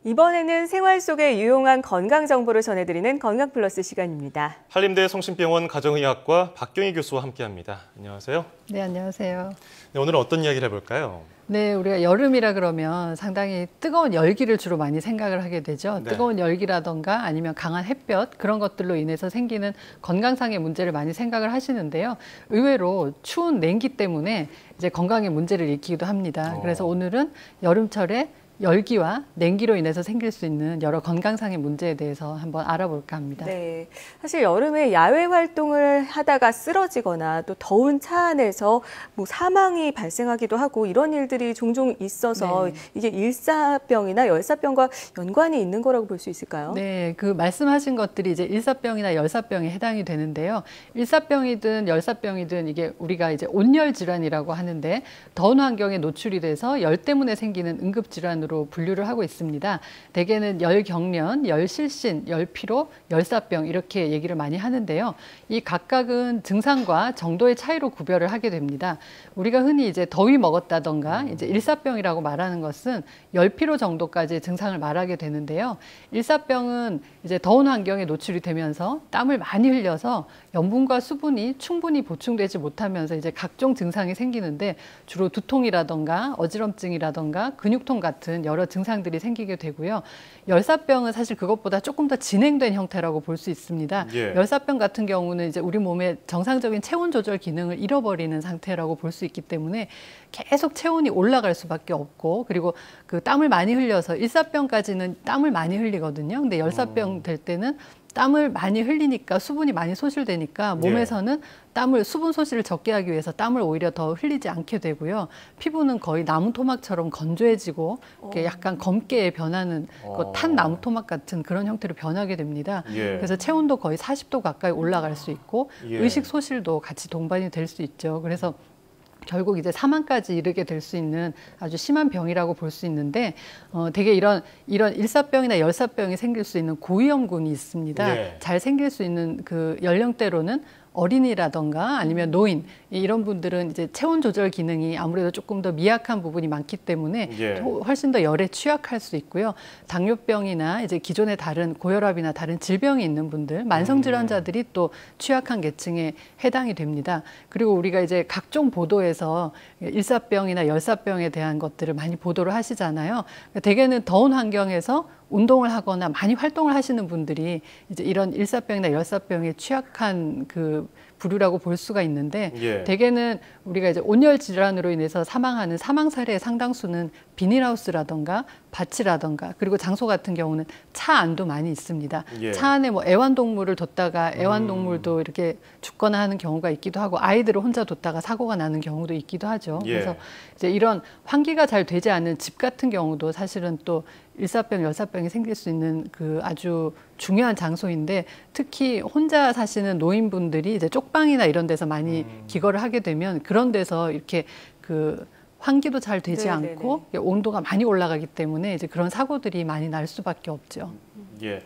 이번에는 생활 속에 유용한 건강 정보를 전해드리는 건강플러스 시간입니다. 한림대 성심병원 가정의학과 박경희 교수와 함께합니다. 안녕하세요. 네, 안녕하세요. 네, 오늘은 어떤 이야기를 해볼까요? 네, 우리가 여름이라 그러면 상당히 뜨거운 열기를 주로 많이 생각을 하게 되죠. 네. 뜨거운 열기라던가 아니면 강한 햇볕 그런 것들로 인해서 생기는 건강상의 문제를 많이 생각을 하시는데요. 의외로 추운 냉기 때문에 이제 건강에 문제를 일으키기도 합니다. 그래서 오늘은 여름철에 열기와 냉기로 인해서 생길 수 있는 여러 건강상의 문제에 대해서 한번 알아볼까 합니다. 네, 사실 여름에 야외 활동을 하다가 쓰러지거나 또 더운 차 안에서 사망이 발생하기도 하고 이런 일들이 종종 있어서 네. 이게 일사병이나 열사병과 연관이 있는 거라고 볼 수 있을까요? 네, 그 말씀하신 것들이 이제 일사병이나 열사병에 해당이 되는데요. 일사병이든 열사병이든 이게 우리가 이제 온열 질환이라고 하는데 더운 환경에 노출이 돼서 열 때문에 생기는 응급 질환으로 분류를 하고 있습니다. 대개는 열경련, 열실신, 열피로, 열사병 이렇게 얘기를 많이 하는데요. 이 각각은 증상과 정도의 차이로 구별을 하게 됩니다. 우리가 흔히 이제 더위 먹었다던가 이제 일사병이라고 말하는 것은 열피로 정도까지의 증상을 말하게 되는데요. 일사병은 이제 더운 환경에 노출이 되면서 땀을 많이 흘려서 염분과 수분이 충분히 보충되지 못하면서 이제 각종 증상이 생기는데 주로 두통이라던가 어지럼증이라던가 근육통 같은 여러 증상들이 생기게 되고요. 열사병은 사실 그것보다 조금 더 진행된 형태라고 볼 수 있습니다. 예. 열사병 같은 경우는 이제 우리 몸의 정상적인 체온 조절 기능을 잃어버리는 상태라고 볼 수 있기 때문에 계속 체온이 올라갈 수밖에 없고 그리고 그 땀을 많이 흘려서 일사병까지는 땀을 많이 흘리거든요. 근데 열사병 될 때는 땀을 많이 흘리니까 수분이 많이 소실되니까 몸에서는 땀을 수분 소실을 적게 하기 위해서 땀을 오히려 더 흘리지 않게 되고요. 피부는 거의 나무 토막처럼 건조해지고 이렇게 약간 검게 변하는 탄 나무 토막 같은 그런 형태로 변하게 됩니다. 그래서 체온도 거의 40도 가까이 올라갈 수 있고 의식 소실도 같이 동반이 될 수 있죠. 그래서 결국 이제 사망까지 이르게 될 수 있는 아주 심한 병이라고 볼 수 있는데 되게 이런 일사병이나 열사병이 생길 수 있는 고위험군이 있습니다. 잘 생길 수 있는 그 연령대로는 어린이라던가 아니면 노인 이런 분들은 이제 체온 조절 기능이 아무래도 조금 더 미약한 부분이 많기 때문에 훨씬 더 열에 취약할 수 있고요. 당뇨병이나 이제 기존의 다른 고혈압이나 다른 질병이 있는 분들, 만성 질환자들이 또 취약한 계층에 해당이 됩니다. 그리고 우리가 이제 각종 보도에서 일사병이나 열사병에 대한 것들을 많이 보도를 하시잖아요. 대개는 더운 환경에서 운동을 하거나 많이 활동을 하시는 분들이 이제 이런 일사병이나 열사병에 취약한 그 부류라고 볼 수가 있는데 대개는 우리가 이제 온열 질환으로 인해서 사망하는 사망 사례의 상당수는 비닐하우스라던가 밭이라던가 그리고 장소 같은 경우는 차 안도 많이 있습니다. 차 안에 뭐 애완동물을 뒀다가 애완동물도 이렇게 죽거나 하는 경우가 있기도 하고 아이들을 혼자 뒀다가 사고가 나는 경우도 있기도 하죠. 그래서 이제 이런 환기가 잘 되지 않은 집 같은 경우도 사실은 또 일사병, 열사병이 생길 수 있는 그 아주 중요한 장소인데 특히 혼자 사시는 노인분들이 이제 쪽방이나 이런 데서 많이 기거를 하게 되면 그런 데서 이렇게 그 환기도 잘 되지 않고 온도가 많이 올라가기 때문에 이제 그런 사고들이 많이 날 수밖에 없죠. 예.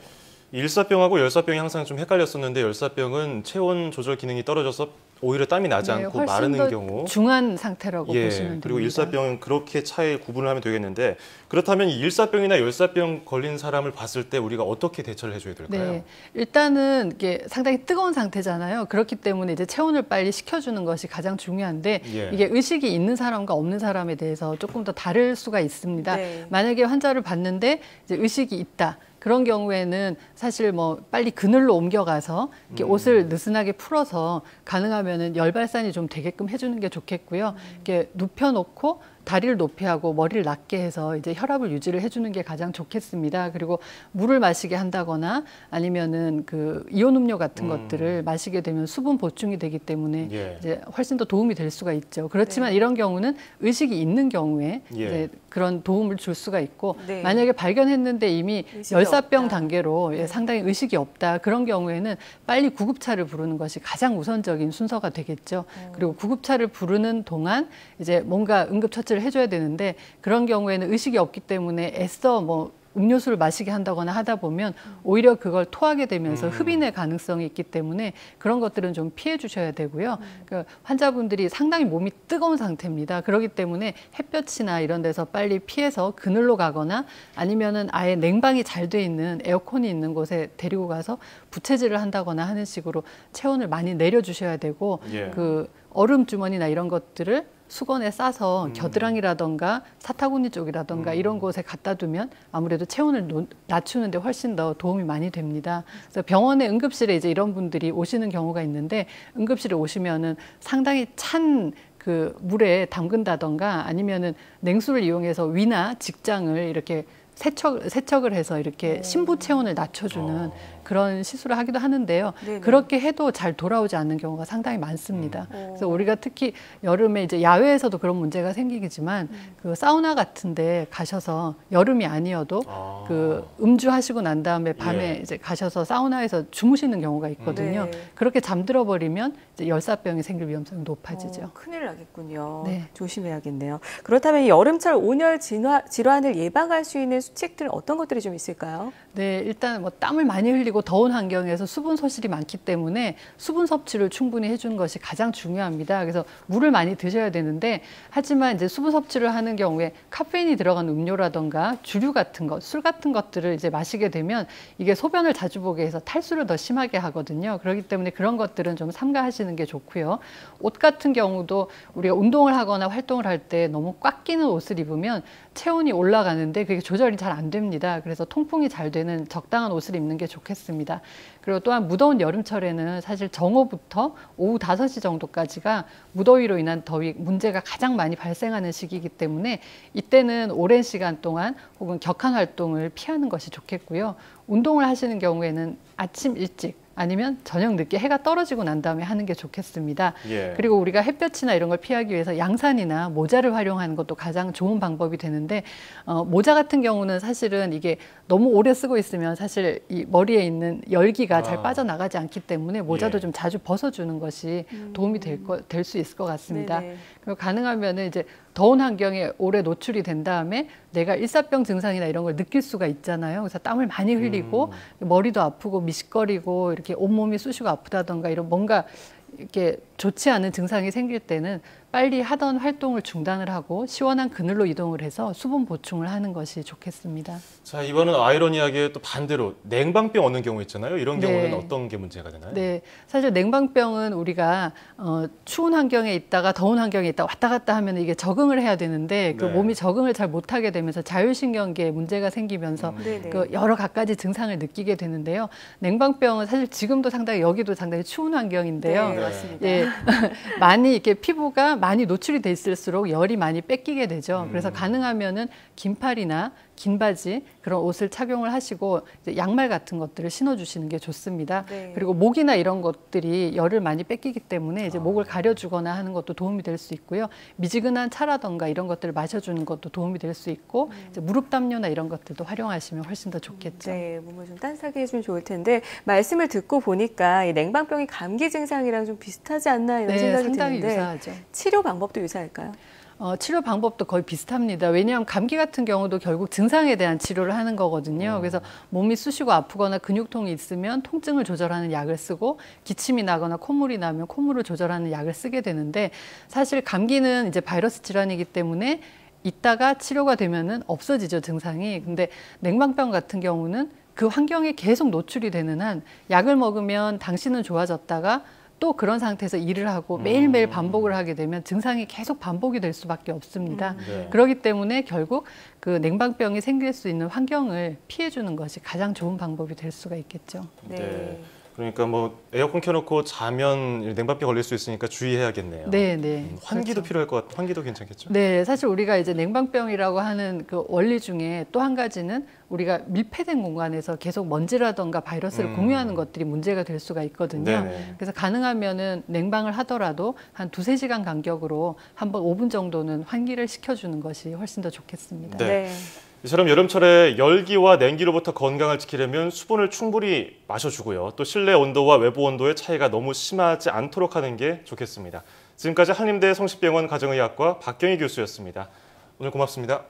일사병하고 열사병이 항상 좀 헷갈렸었는데 열사병은 체온 조절 기능이 떨어져서 오히려 땀이 나지 않고 마르는 경우 중한 상태라고 보시면 됩니다. 그리고 일사병은 그렇게 차에 구분을 하면 되겠는데 그렇다면 이 일사병이나 열사병 걸린 사람을 봤을 때 우리가 어떻게 대처를 해줘야 될까요? 네, 일단은 이게 상당히 뜨거운 상태잖아요. 그렇기 때문에 이제 체온을 빨리 식혀주는 것이 가장 중요한데 이게 의식이 있는 사람과 없는 사람에 대해서 조금 더 다를 수가 있습니다. 만약에 환자를 봤는데 이제 의식이 있다. 그런 경우에는 사실 뭐 빨리 그늘로 옮겨가서 이렇게 옷을 느슨하게 풀어서 가능하면은 열 발산이 좀 되게끔 해주는 게 좋겠고요. 이렇게 눕혀놓고 다리를 높이 하고 머리를 낮게 해서 이제 혈압을 유지를 해주는 게 가장 좋겠습니다. 그리고 물을 마시게 한다거나 아니면은 그 이온 음료 같은 것들을 마시게 되면 수분 보충이 되기 때문에 이제 훨씬 더 도움이 될 수가 있죠. 그렇지만 이런 경우는 의식이 있는 경우에 이제 그런 도움을 줄 수가 있고 만약에 발견했는데 이미 열사병 단계로 상당히 의식이 없다. 그런 경우에는 빨리 구급차를 부르는 것이 가장 우선적인 순서가 되겠죠. 그리고 구급차를 부르는 동안 이제 뭔가 응급처치를 해줘야 되는데 그런 경우에는 의식이 없기 때문에 애써 뭐 음료수를 마시게 한다거나 하다 보면 오히려 그걸 토하게 되면서 흡인의 가능성이 있기 때문에 그런 것들은 좀 피해 주셔야 되고요. 그러니까 환자분들이 상당히 몸이 뜨거운 상태입니다. 그렇기 때문에 햇볕이나 이런 데서 빨리 피해서 그늘로 가거나 아니면은 아예 냉방이 잘 돼 있는 에어컨이 있는 곳에 데리고 가서 부채질을 한다거나 하는 식으로 체온을 많이 내려주셔야 되고 예. 그 얼음 주머니나 이런 것들을 수건에 싸서 겨드랑이라던가 사타구니 쪽이라던가 이런 곳에 갖다 두면 아무래도 체온을 낮추는데 훨씬 더 도움이 많이 됩니다. 그래서 병원의 응급실에 이제 이런 분들이 오시는 경우가 있는데 응급실에 오시면은 상당히 찬 그 물에 담근다던가 아니면은 냉수를 이용해서 위나 직장을 이렇게 세척을 해서 이렇게 심부 체온을 낮춰주는 그런 시술을 하기도 하는데요. 네네. 그렇게 해도 잘 돌아오지 않는 경우가 상당히 많습니다. 그래서 우리가 특히 여름에 이제 야외에서도 그런 문제가 생기겠지만 그 사우나 같은데 가셔서 여름이 아니어도 그 음주하시고 난 다음에 밤에 예. 이제 가셔서 사우나에서 주무시는 경우가 있거든요. 네. 그렇게 잠들어 버리면 이제 열사병이 생길 위험성이 높아지죠. 큰일 나겠군요. 네. 조심해야겠네요. 그렇다면 이 여름철 온열 질환을 예방할 수 있는 수칙들은 어떤 것들이 좀 있을까요? 네, 일단 뭐 땀을 많이 흘리고 더운 환경에서 수분 소실이 많기 때문에 수분 섭취를 충분히 해주는 것이 가장 중요합니다. 그래서 물을 많이 드셔야 되는데 하지만 이제 수분 섭취를 하는 경우에 카페인이 들어간 음료라던가 주류 같은 것, 술 같은 것들을 이제 마시게 되면 이게 소변을 자주 보게 해서 탈수를 더 심하게 하거든요. 그렇기 때문에 그런 것들은 좀 삼가하시는 게 좋고요. 옷 같은 경우도 우리가 운동을 하거나 활동을 할 때 너무 꽉 끼는 옷을 입으면 체온이 올라가는데 그게 조절이 잘 안 됩니다. 그래서 통풍이 잘 되는 적당한 옷을 입는 게 좋겠습니다. 그리고 또한 무더운 여름철에는 사실 정오부터 오후 5시 정도까지가 무더위로 인한 더위 문제가 가장 많이 발생하는 시기이기 때문에 이때는 오랜 시간 동안 혹은 격한 활동을 피하는 것이 좋겠고요. 운동을 하시는 경우에는 아침 일찍 아니면 저녁 늦게 해가 떨어지고 난 다음에 하는 게 좋겠습니다. 예. 그리고 우리가 햇볕이나 이런 걸 피하기 위해서 양산이나 모자를 활용하는 것도 가장 좋은 방법이 되는데 모자 같은 경우는 사실은 이게 너무 오래 쓰고 있으면 사실 이 머리에 있는 열기가 잘 빠져나가지 않기 때문에 모자도 예. 좀 자주 벗어주는 것이 도움이 될 수 있을 것 같습니다. 네네. 그리고 가능하면은 이제 더운 환경에 오래 노출이 된 다음에 내가 일사병 증상이나 이런 걸 느낄 수가 있잖아요. 그래서 땀을 많이 흘리고 머리도 아프고 미식거리고 이렇게 온몸이 쑤시고 아프다던가 이런 뭔가 이렇게 좋지 않은 증상이 생길 때는 빨리 하던 활동을 중단을 하고 시원한 그늘로 이동을 해서 수분 보충을 하는 것이 좋겠습니다. 자, 이번은 아이러니하게 또 반대로 냉방병 오는 경우 있잖아요. 이런 네. 경우는 어떤 게 문제가 되나요? 네, 사실 냉방병은 우리가 추운 환경에 있다가 더운 환경에 있다가 왔다 갔다 하면 이게 적응을 해야 되는데 그 네. 몸이 적응을 잘 못하게 되면서 자율신경계에 문제가 생기면서 네네. 그 여러 갖가지 증상을 느끼게 되는데요. 냉방병은 사실 지금도 상당히 여기도 상당히 추운 환경인데요. 네, 네. 맞습니다. 예, 많이 이렇게 피부가 많이 노출이 돼 있을수록 열이 많이 뺏기게 되죠. 그래서 가능하면은 긴팔이나 긴 바지 그런 옷을 착용을 하시고 이제 양말 같은 것들을 신어주시는 게 좋습니다. 네. 그리고 목이나 이런 것들이 열을 많이 뺏기기 때문에 이제 목을 가려주거나 하는 것도 도움이 될 수 있고요. 미지근한 차라던가 이런 것들을 마셔주는 것도 도움이 될 수 있고 이제 무릎 담요나 이런 것들도 활용하시면 훨씬 더 좋겠죠. 네, 몸을 좀 따뜻하게 해주면 좋을 텐데 말씀을 듣고 보니까 이 냉방병이 감기 증상이랑 좀 비슷하지 않나 이런 네, 생각이 상당히 드는데 유사하죠. 치료 방법도 유사할까요? 치료 방법도 거의 비슷합니다. 왜냐하면 감기 같은 경우도 결국 증상에 대한 치료를 하는 거거든요. 그래서 몸이 쑤시고 아프거나 근육통이 있으면 통증을 조절하는 약을 쓰고 기침이 나거나 콧물이 나면 콧물을 조절하는 약을 쓰게 되는데 사실 감기는 이제 바이러스 질환이기 때문에 있다가 치료가 되면은 없어지죠, 증상이. 근데 냉방병 같은 경우는 그 환경에 계속 노출이 되는 한 약을 먹으면 당신은 좋아졌다가 또 그런 상태에서 일을 하고 매일매일 반복을 하게 되면 증상이 계속 반복이 될 수밖에 없습니다. 네. 그렇기 때문에 결국 그 냉방병이 생길 수 있는 환경을 피해주는 것이 가장 좋은 방법이 될 수가 있겠죠. 네. 그러니까 뭐 에어컨 켜놓고 자면 냉방병 걸릴 수 있으니까 주의해야겠네요. 네, 네. 환기도 그렇죠. 필요할 것 같아요. 환기도 괜찮겠죠? 네, 사실 우리가 이제 냉방병이라고 하는 그 원리 중에 또 한 가지는 우리가 밀폐된 공간에서 계속 먼지라던가 바이러스를 공유하는 것들이 문제가 될 수가 있거든요. 네네. 그래서 가능하면은 냉방을 하더라도 한 2~3시간 간격으로 한번 5분 정도는 환기를 시켜주는 것이 훨씬 더 좋겠습니다. 네. 이처럼 여름철에 열기와 냉기로부터 건강을 지키려면 수분을 충분히 마셔주고요. 또 실내 온도와 외부 온도의 차이가 너무 심하지 않도록 하는 게 좋겠습니다. 지금까지 한림대 성심병원 가정의학과 박경희 교수였습니다. 오늘 고맙습니다.